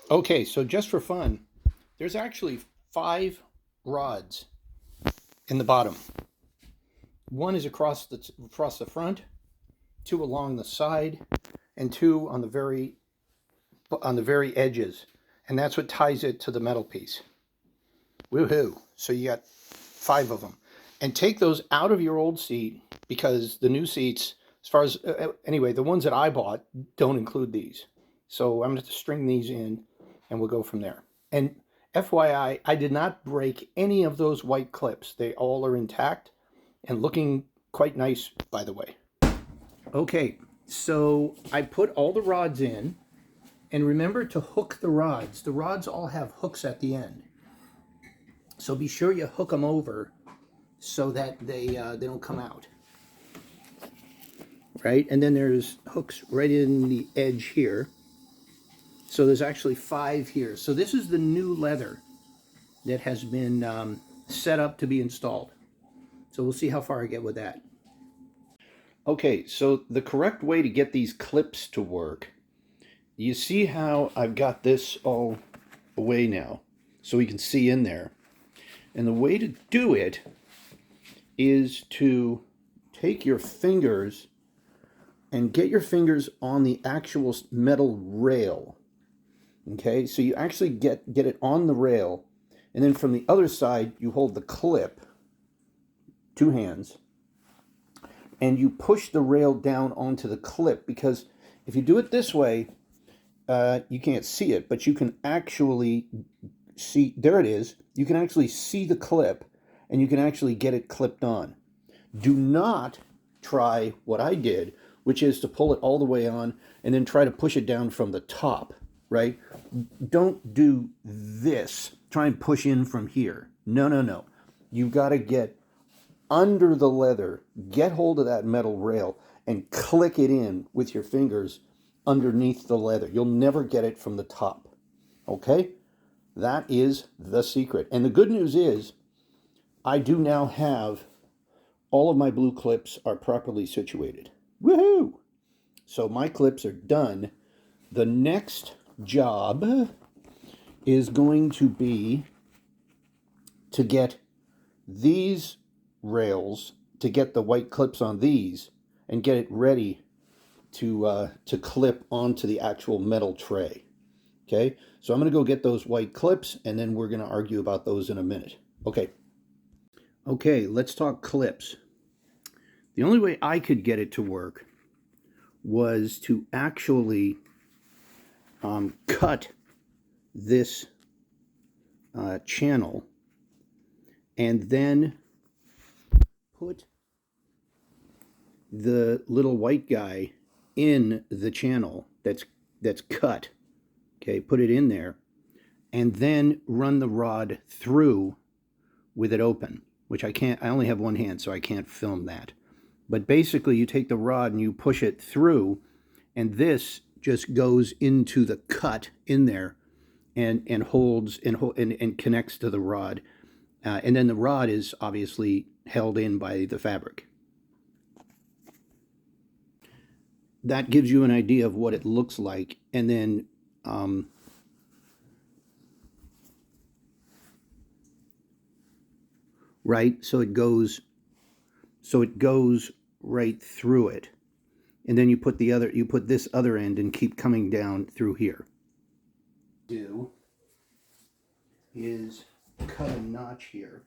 Okay, so just for fun, there's actually 5 rods in the bottom. One is across the front, 2 along the side, and 2 on the very edges, and that's what ties it to the metal piece. Woohoo! So you got 5 of them, and take those out of your old seat because the new seats, as far as anyway, the ones that I bought don't include these. So I'm going to string these in, and we'll go from there. And FYI, I did not break any of those white clips. They all are intact and looking quite nice, by the way. Okay, so I put all the rods in, and remember to hook the rods. The rods all have hooks at the end. So be sure you hook them over so that they don't come out. Right? And then there's hooks right in the edge here. So there's actually 5 here. So this is the new leather that has been set up to be installed. So we'll see how far I get with that. Okay, so the correct way to get these clips to work, you see how I've got this all away now, so we can see in there. And the way to do it is to take your fingers and get your fingers on the actual metal rail. Okay, so you actually get it on the rail, and then from the other side you hold the clip, 2 hands, and you push the rail down onto the clip, because if you do it this way, you can't see it, but you can actually see, there it is, you can actually see the clip, and you can actually get it clipped on. Do not try what I did, which is to pull it all the way on and then try to push it down from the top, right? Don't do this. Try and push in from here. No, no, no. You've got to get under the leather, get hold of that metal rail, and click it in with your fingers underneath the leather. You'll never get it from the top. Okay? That is the secret. And the good news is, I do now have all of my blue clips are properly situated. Woohoo! So my clips are done. The next job is going to be to get these rails, to get the white clips on these, and get it ready to clip onto the actual metal tray. Okay, so I'm going to go get those white clips, and then we're going to argue about those in a minute. Okay, let's talk clips. The only way I could get it to work was to actually cut this channel and then put the little white guy in the channel that's cut. Okay, put it in there, and then run the rod through with it open, which I can't. I only have one hand, so I can't film that. But basically, you take the rod and you push it through, and this just goes into the cut in there, and holds and connects to the rod, and then the rod is obviously held in by the fabric. That gives you an idea of what it looks like, and then right, so it goes right through it, and then you put this other end and keep coming down through here. Do is cut a notch here.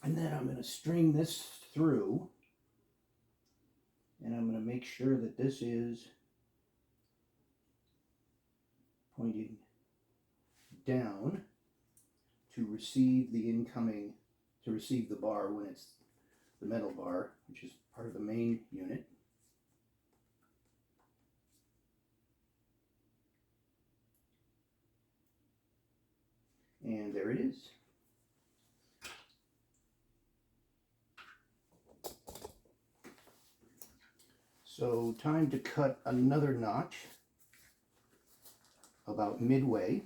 And then I'm going to string this through, and I'm going to make sure that this is pointing down to receive the bar when it's the metal bar, which is part of the main unit. And there it is. So time to cut another notch about midway.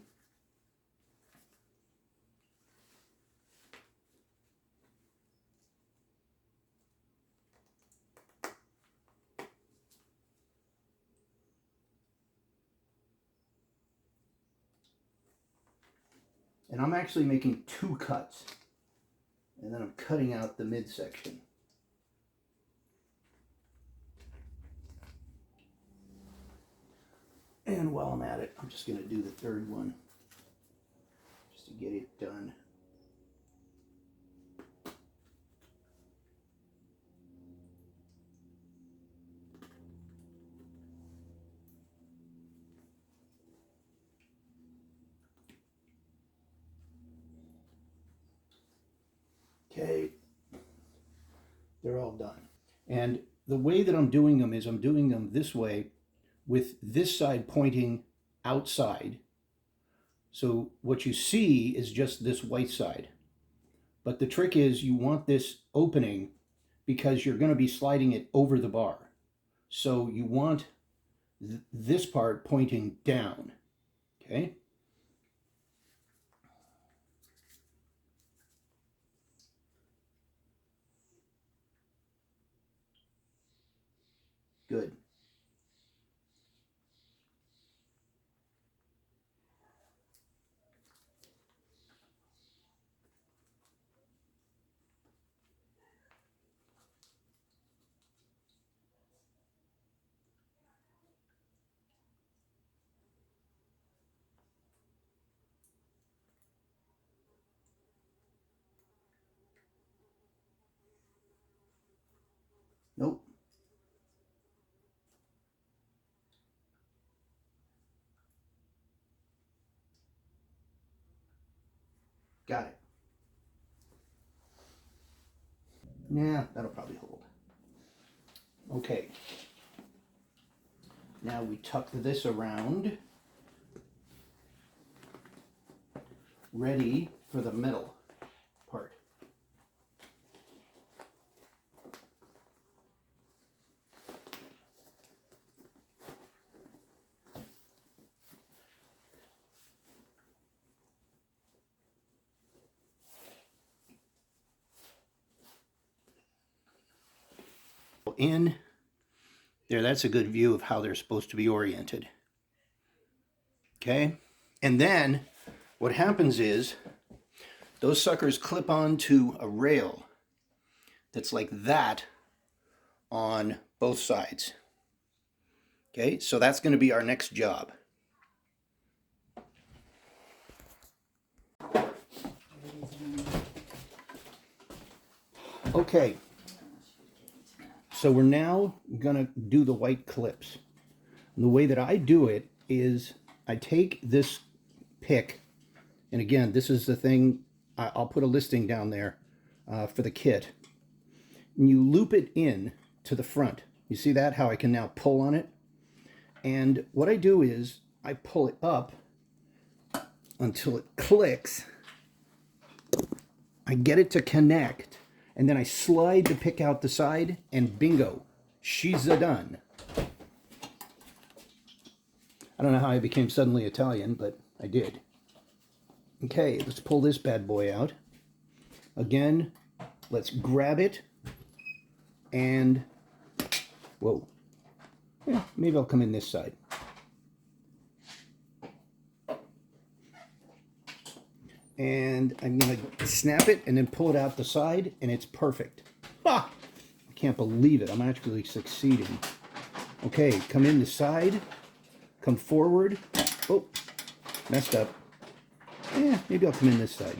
And I'm actually making 2 cuts. And then I'm cutting out the midsection. And while I'm at it, I'm just going to do the 3rd one, just to get it done. Okay, they're all done. And the way that I'm doing them is I'm doing them this way with this side pointing outside. So what you see is just this white side. But the trick is you want this opening because you're going to be sliding it over the bar. So you want this part pointing down. Okay? Good. Nope. Got it. Yeah, that'll probably hold. Okay. Now we tuck this around, ready for the middle part. In there, that's a good view of how they're supposed to be oriented. Okay, and then what happens is those suckers clip onto a rail that's like that on both sides. Okay, so that's going to be our next job. Okay, so we're now going to do the white clips. And the way that I do it is I take this pick, and again, this is the thing, I'll put a listing down there for the kit. And you loop it in to the front. You see that, how I can now pull on it? And what I do is I pull it up until it clicks. I get it to connect, and then I slide the pick out the side, and bingo, she's a done. I don't know how I became suddenly Italian, but I did. Okay, let's pull this bad boy out. Again, let's grab it, and whoa. Yeah, maybe I'll come in this side. And I'm going to snap it and then pull it out the side, and it's perfect. Ah! I can't believe it. I'm actually succeeding. Okay, come in the side, come forward. Oh, messed up. Yeah, maybe I'll come in this side.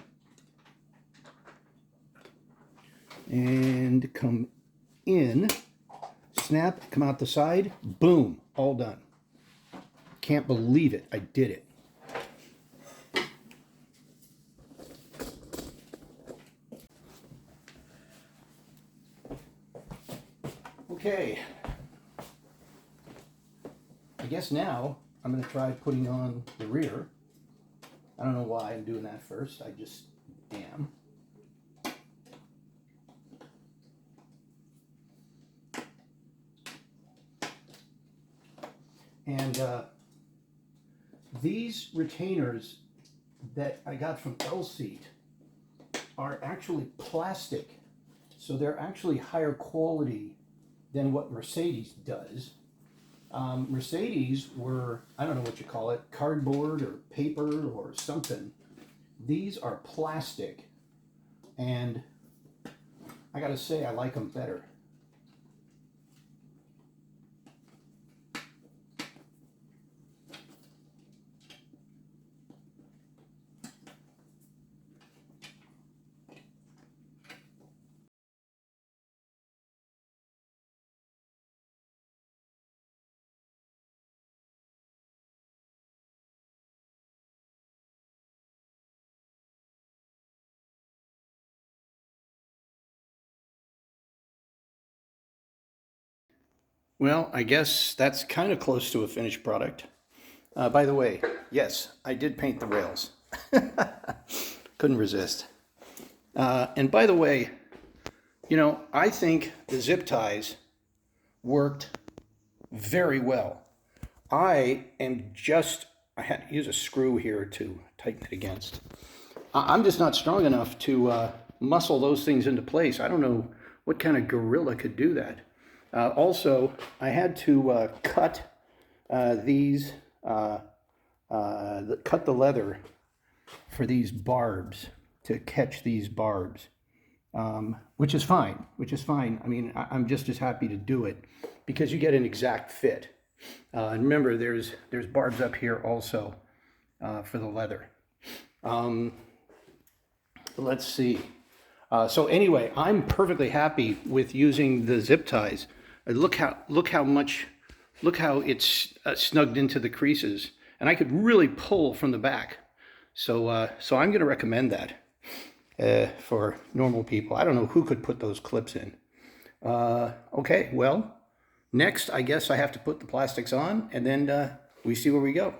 And come in, snap, come out the side, boom, all done. Can't believe it. I did it. Okay, I guess now I'm going to try putting on the rear. I don't know why I'm doing that first. I just am. And these retainers that I got from L-Seat are actually plastic. So they're actually higher quality than what Mercedes does. Mercedes were, I don't know what you call it, cardboard or paper or something. These are plastic, and I gotta say I like them better. Well, I guess that's kind of close to a finished product. By the way, yes, I did paint the rails. Couldn't resist. And by the way, you know, I think the zip ties worked very well. I had to use a screw here to tighten it against. I'm just not strong enough to muscle those things into place. I don't know what kind of gorilla could do that. Also, I had to cut cut the leather for these barbs, to catch these barbs, which is fine. I mean, I'm just as happy to do it because you get an exact fit. And remember, there's barbs up here also for the leather. Let's see. So anyway, I'm perfectly happy with using the zip ties. Look how it's snugged into the creases, and I could really pull from the back. So so I'm going to recommend that for normal people. I don't know who could put those clips in. Okay, well, next I guess I have to put the plastics on, and then we see where we go.